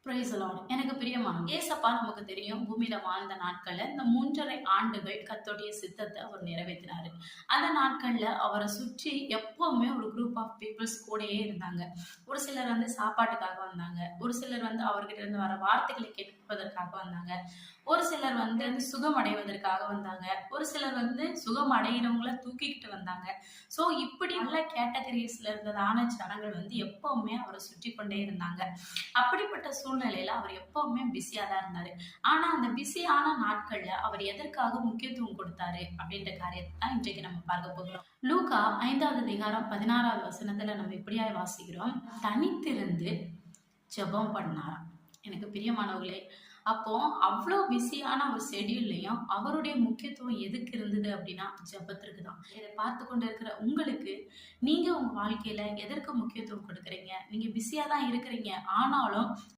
Praise the Lord. எனக்கு பிரியமானவர்களே, ஏசப்பா நமக்கு தெரியும் பூமியில வாழ்ந்த நாட்கள்ல இந்த 3½ ஆண்டுகள் கர்த்தருடைய சித்தத்தை அவர் நிறைவேத்தினாரு. அந்த நாட்கள்ல அவரை சுற்றி எப்பவுமே ஒரு குரூப் ஆஃப் பீப்பிள்ஸ் கூடயே இருந்தாங்க. ஒரு சிலர் வந்து சாப்பாட்டுக்காக வந்தாங்க. ஒரு சிலர் வந்து அவர்கிட்ட இருந்து வர வார்த்தைகளை கேட்பதற்காக வந்தாங்க. ஒரு சிலர் வந்து சுகம் அடைவதற்காக வந்தாங்க. ஒரு சிலர் வந்து சுகம் அடைகிறவங்கள தூக்கிக்கிட்டு வந்தாங்க. ஸோ இப்படி நல்ல கேட்டகரிஸ்ல இருந்ததான ஜனங்கள் வந்து எப்பவுமே அவரை சுற்றி கொண்டே இருந்தாங்க. அப்படிப்பட்ட சூழ்நிலையில அவர் எப்பவுமே பிஸியா தான் இருந்தாரு. ஆனா அந்த பிஸியான நாட்கள்ல அவர் எதற்காக முக்கியத்துவம் கொடுத்தாரு அப்படின்ற காரியத்தை தான் இன்றைக்கு நம்ம பார்க்க போகிறோம். லூக்கா 5வது அதிகாரம் 16வது வசனத்துல நம்ம இப்படியாய் வாசிக்கிறோம். தனித்திருந்து ஜெபம் பண்ணாராம். எனக்கு பிரியமானவர்களே, அப்போ அவ்வளோ பிஸியான ஒரு ஷெட்யூல்லையும் அவருடைய முக்கியத்துவம் எதுக்கு இருந்தது அப்படின்னா ஜெபத்திற்கு தான். இதை பார்த்து கொண்டு இருக்கிற உங்களுக்கு, நீங்க உங்க வாழ்க்கையில எதற்கு முக்கியத்துவம் கொடுக்குறீங்க? நீங்க பிஸியா தான் இருக்கிறீங்க, ஆனாலும்